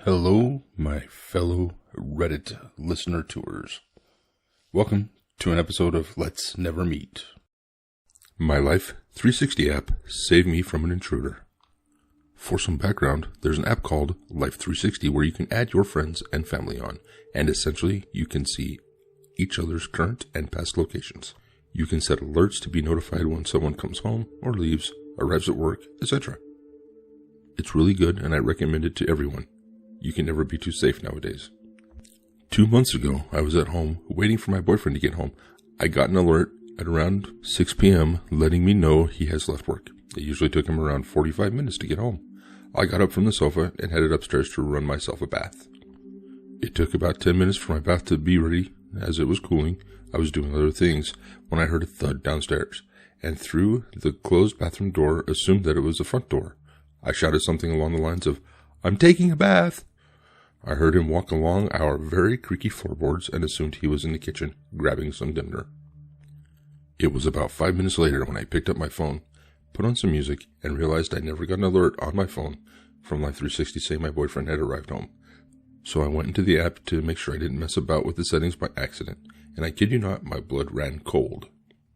Hello, my fellow Reddit listener tours. Welcome to an episode of Let's Never Meet. My Life 360 app saved me from an intruder. For some background, there's an app called Life 360 where you can add your friends and family on, and essentially you can see each other's current and past locations. You can set alerts to be notified when someone comes home or leaves, arrives at work, etc. It's really good and I recommend it to everyone. You can never be too safe nowadays. 2 months ago, I was at home waiting for my boyfriend to get home. I got an alert at around 6 p.m. letting me know he has left work. It usually took him around 45 minutes to get home. I got up from the sofa and headed upstairs to run myself a bath. It took about 10 minutes for my bath to be ready. As it was cooling, I was doing other things when I heard a thud downstairs, and through the closed bathroom door assumed that it was the front door. I shouted something along the lines of, "I'm taking a bath." I heard him walk along our very creaky floorboards and assumed he was in the kitchen, grabbing some dinner. It was about 5 minutes later when I picked up my phone, put on some music, and realized I never got an alert on my phone from Life 360 saying my boyfriend had arrived home. So I went into the app to make sure I didn't mess about with the settings by accident, and I kid you not, my blood ran cold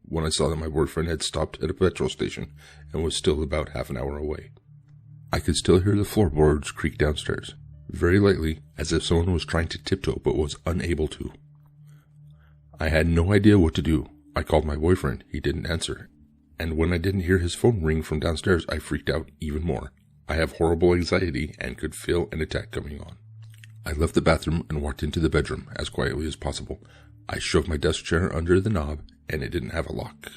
when I saw that my boyfriend had stopped at a petrol station and was still about half an hour away. I could still hear the floorboards creak downstairs, very lightly, as if someone was trying to tiptoe but was unable to. I had no idea what to do. I called my boyfriend. He didn't answer. And when I didn't hear his phone ring from downstairs, I freaked out even more. I have horrible anxiety and could feel an attack coming on. I left the bathroom and walked into the bedroom as quietly as possible. I shoved my desk chair under the knob, and it didn't have a lock.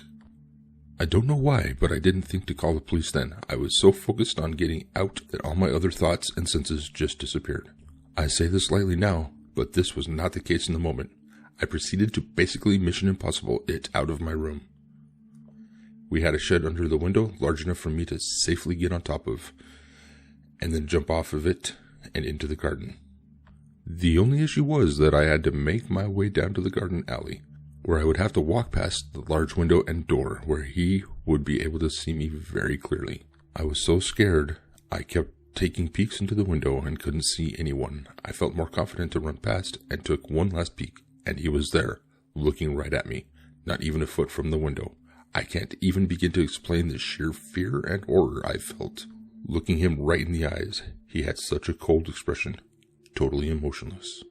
I don't know why, but I didn't think to call the police then. I was so focused on getting out that all my other thoughts and senses just disappeared. I say this lightly now, but this was not the case in the moment. I proceeded to basically Mission Impossible it out of my room. We had a shed under the window large enough for me to safely get on top of, and then jump off of it and into the garden. The only issue was that I had to make my way down to the garden alley, where I would have to walk past the large window and door where he would be able to see me very clearly. I was so scared, I kept taking peeks into the window and couldn't see anyone. I felt more confident to run past and took one last peek, and he was there, looking right at me, not even a foot from the window. I can't even begin to explain the sheer fear and horror I felt. Looking him right in the eyes, he had such a cold expression, totally emotionless.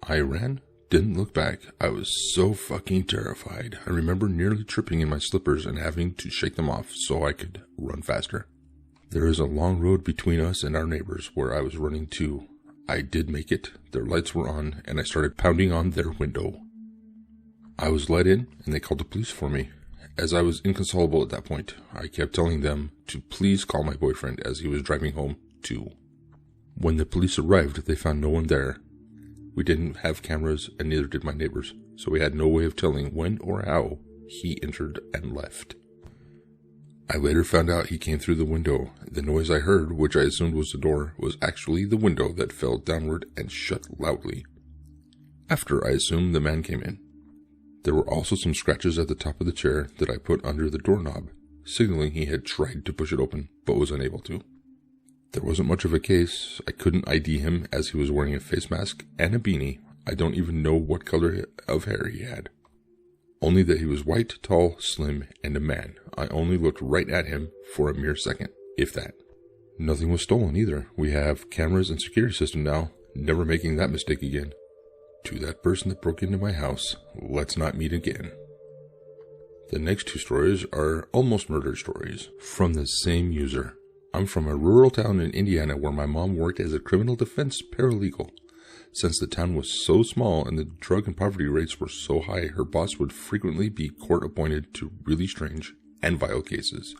I ran. Didn't look back. I was so fucking terrified. I remember nearly tripping in my slippers and having to shake them off so I could run faster. There is a long road between us and our neighbors where I was running to. I did make it. Their lights were on and I started pounding on their window. I was let in and they called the police for me. As I was inconsolable at that point, I kept telling them to please call my boyfriend as he was driving home too. When the police arrived, they found no one there. We didn't have cameras, and neither did my neighbors, so we had no way of telling when or how he entered and left. I later found out he came through the window. The noise I heard, which I assumed was the door, was actually the window that fell downward and shut loudly. After I assumed the man came in. There were also some scratches at the top of the chair that I put under the doorknob, signaling he had tried to push it open, but was unable to. There wasn't much of a case. I couldn't ID him as he was wearing a face mask and a beanie. I don't even know what color of hair he had. Only that he was white, tall, slim, and a man. I only looked right at him for a mere second, if that. Nothing was stolen either. We have cameras and security system now, never making that mistake again. To that person that broke into my house, let's not meet again. The next two stories are almost murder stories from the same user. I'm from a rural town in Indiana where my mom worked as a criminal defense paralegal. Since the town was so small and the drug and poverty rates were so high, her boss would frequently be court-appointed to really strange and vile cases,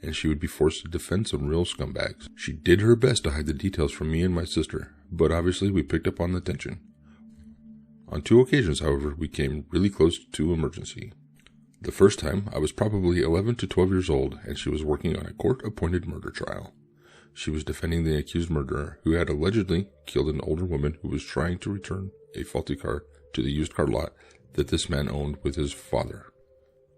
and she would be forced to defend some real scumbags. She did her best to hide the details from me and my sister, but obviously we picked up on the tension. On 2 occasions, however, we came really close to emergency. The first time, I was probably 11 to 12 years old, and she was working on a court-appointed murder trial. She was defending the accused murderer, who had allegedly killed an older woman who was trying to return a faulty car to the used car lot that this man owned with his father.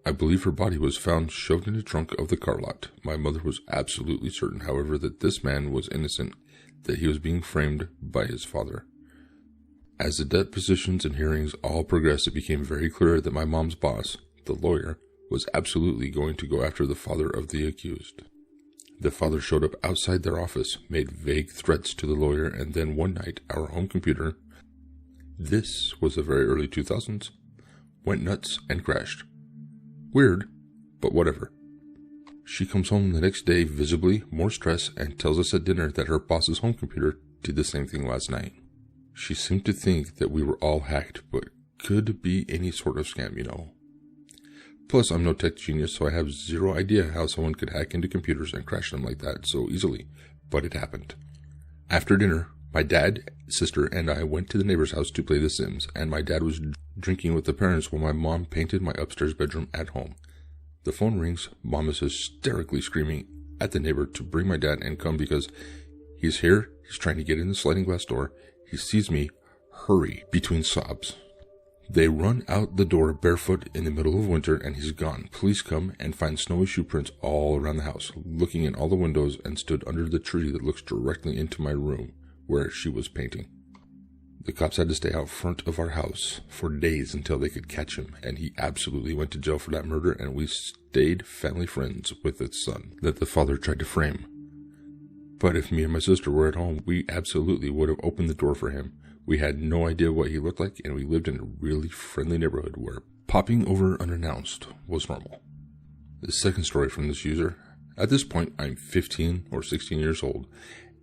I believe her body was found shoved in the trunk of the car lot. My mother was absolutely certain, however, that this man was innocent, that he was being framed by his father. As the depositions and hearings all progressed, it became very clear that my mom's boss, the lawyer, was absolutely going to go after the father of the accused. The father showed up outside their office, made vague threats to the lawyer, and then one night our home computer, this was the very early 2000s, went nuts and crashed. Weird, but whatever. She comes home the next day visibly more stressed and tells us at dinner that her boss's home computer did the same thing last night. She seemed to think that we were all hacked, but could be any sort of scam, you know. Plus, I'm no tech genius, so I have zero idea how someone could hack into computers and crash them like that so easily, but it happened. After dinner, my dad, sister, and I went to the neighbor's house to play The Sims, and my dad was drinking with the parents while my mom painted my upstairs bedroom at home. The phone rings. Mom is hysterically screaming at the neighbor to bring my dad and come because he's here, he's trying to get in the sliding glass door, he sees me, hurry, between sobs. They run out the door barefoot in the middle of winter and he's gone. Police come and find snowy shoe prints all around the house, looking in all the windows and stood under the tree that looks directly into my room where she was painting. The cops had to stay out front of our house for days until they could catch him, and he absolutely went to jail for that murder, and we stayed family friends with its son that the father tried to frame. But if me and my sister were at home, we absolutely would have opened the door for him. We had no idea what he looked like, and we lived in a really friendly neighborhood where popping over unannounced was normal. The second story from this user. At this point, I'm 15 or 16 years old,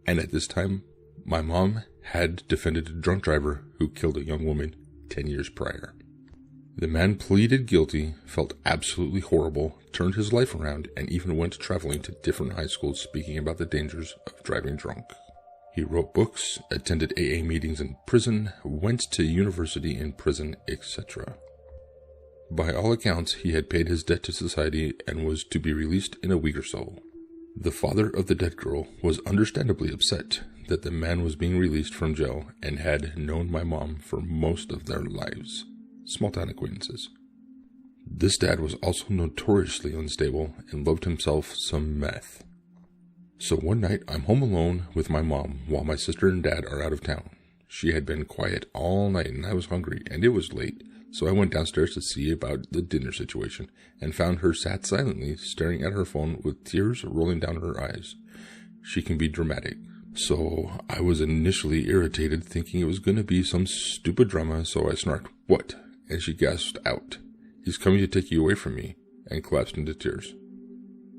and at this time, my mom had defended a drunk driver who killed a young woman 10 years prior. The man pleaded guilty, felt absolutely horrible, turned his life around, and even went traveling to different high schools speaking about the dangers of driving drunk. He wrote books, attended AA meetings in prison, went to university in prison, etc. By all accounts, he had paid his debt to society and was to be released in a week or so. The father of the dead girl was understandably upset that the man was being released from jail and had known my mom for most of their lives. Small-town acquaintances. This dad was also notoriously unstable and loved himself some meth. So one night, I'm home alone with my mom while my sister and dad are out of town. She had been quiet all night and I was hungry and it was late, so I went downstairs to see about the dinner situation and found her sat silently staring at her phone with tears rolling down her eyes. She can be dramatic. So I was initially irritated, thinking it was going to be some stupid drama, so I snarked, "What?" And she gasped out, "He's coming to take you away from me," and collapsed into tears.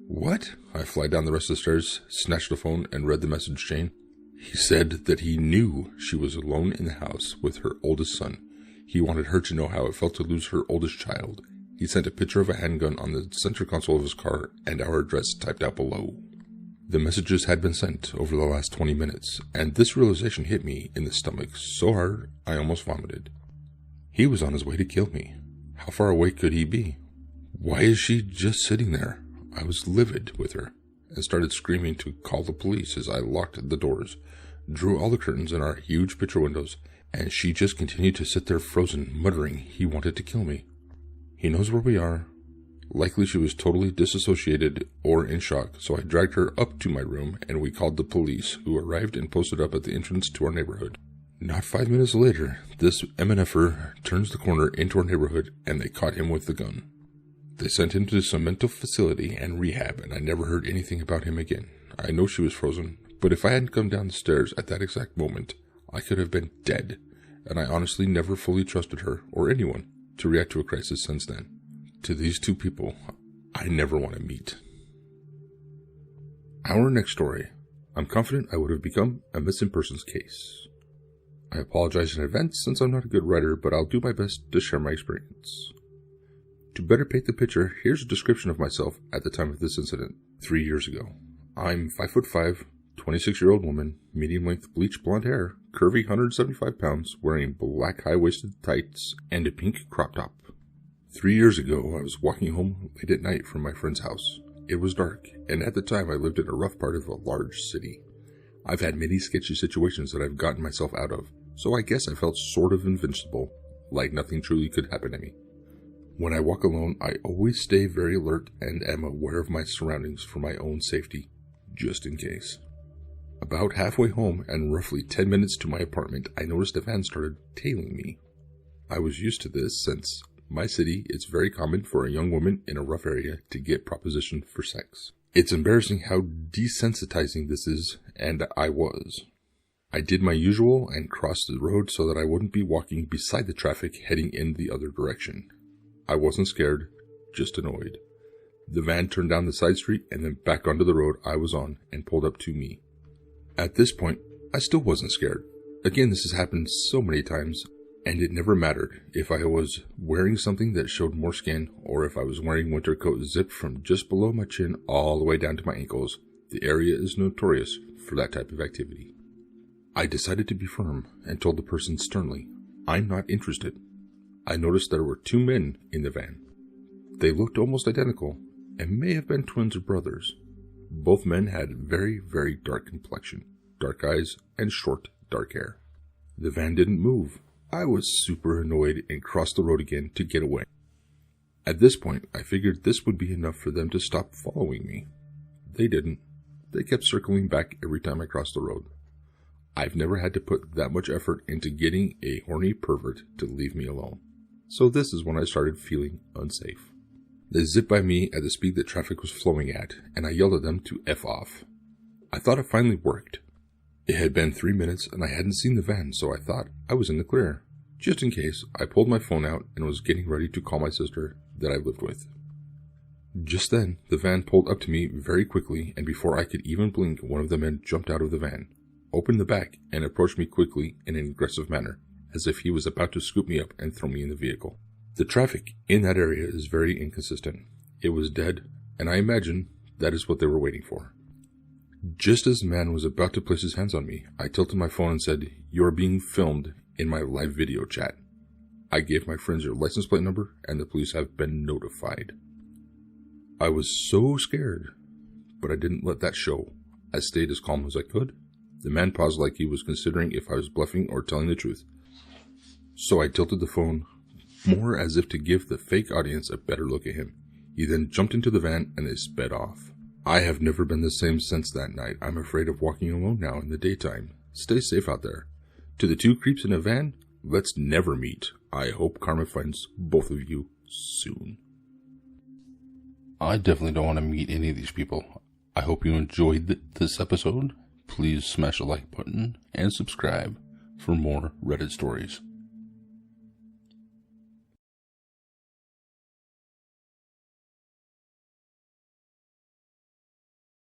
What? I fly down the rest of the stairs, snatched the phone, and read the message chain. He said that he knew she was alone in the house with her oldest son. He wanted her to know how it felt to lose her oldest child. He sent a picture of a handgun on the center console of his car and our address typed out below. The messages had been sent over the last 20 minutes, and this realization hit me in the stomach so hard I almost vomited. He was on his way to kill me. How far away could he be? Why is she just sitting there? I was livid with her and started screaming to call the police as I locked the doors, drew all the curtains in our huge picture windows, and she just continued to sit there frozen, muttering he wanted to kill me. He knows where we are. Likely she was totally disassociated or in shock, so I dragged her up to my room and we called the police, who arrived and posted up at the entrance to our neighborhood. Not 5 minutes later, this MNFer turns the corner into our neighborhood and they caught him with the gun. They sent him to some mental facility and rehab, and I never heard anything about him again. I know she was frozen, but if I hadn't come down the stairs at that exact moment, I could have been dead, and I honestly never fully trusted her or anyone to react to a crisis since then. To these two people, I never want to meet. Our next story. I'm confident I would have become a missing persons case. I apologize in advance since I'm not a good writer, but I'll do my best to share my experience. To better paint the picture, here's a description of myself at the time of this incident, 3 years ago. I'm 5'5", 26-year-old woman, medium-length bleach blonde hair, curvy 175 pounds, wearing black high-waisted tights and a pink crop top. 3 years ago, I was walking home late at night from my friend's house. It was dark, and at the time I lived in a rough part of a large city. I've had many sketchy situations that I've gotten myself out of, so I guess I felt sort of invincible, like nothing truly could happen to me. When I walk alone, I always stay very alert and am aware of my surroundings for my own safety, just in case. About halfway home and roughly 10 minutes to my apartment, I noticed a van started tailing me. I was used to this since my city, it's very common for a young woman in a rough area to get propositioned for sex. It's embarrassing how desensitizing this is, and I was. I did my usual and crossed the road so that I wouldn't be walking beside the traffic heading in the other direction. I wasn't scared, just annoyed. The van turned down the side street and then back onto the road I was on and pulled up to me. At this point, I still wasn't scared. Again, this has happened so many times, and it never mattered if I was wearing something that showed more skin or if I was wearing winter coat zipped from just below my chin all the way down to my ankles. The area is notorious for that type of activity. I decided to be firm and told the person sternly, I'm not interested. I noticed there were 2 men in the van. They looked almost identical and may have been twins or brothers. Both men had very, very dark complexion, dark eyes, and short, dark hair. The van didn't move. I was super annoyed and crossed the road again to get away. At this point, I figured this would be enough for them to stop following me. They didn't. They kept circling back every time I crossed the road. I've never had to put that much effort into getting a horny pervert to leave me alone. So this is when I started feeling unsafe. They zipped by me at the speed that traffic was flowing at, and I yelled at them to F off. I thought it finally worked. It had been 3 minutes and I hadn't seen the van, so I thought I was in the clear. Just in case, I pulled my phone out and was getting ready to call my sister that I lived with. Just then, the van pulled up to me very quickly, and before I could even blink, one of the men jumped out of the van, opened the back, and approached me quickly in an aggressive manner, as if he was about to scoop me up and throw me in the vehicle. The traffic in that area is very inconsistent. It was dead, and I imagine that is what they were waiting for. Just as the man was about to place his hands on me, I tilted my phone and said, "You are being filmed in my live video chat." I gave my friends your license plate number, and the police have been notified. I was so scared, but I didn't let that show. I stayed as calm as I could. The man paused like he was considering if I was bluffing or telling the truth. So I tilted the phone, more as if to give the fake audience a better look at him. He then jumped into the van and they sped off. I have never been the same since that night. I'm afraid of walking alone now in the daytime. Stay safe out there. To the 2 creeps in a van, let's never meet. I hope karma finds both of you soon. I definitely don't want to meet any of these people. I hope you enjoyed this episode. Please smash the like button and subscribe for more Reddit stories.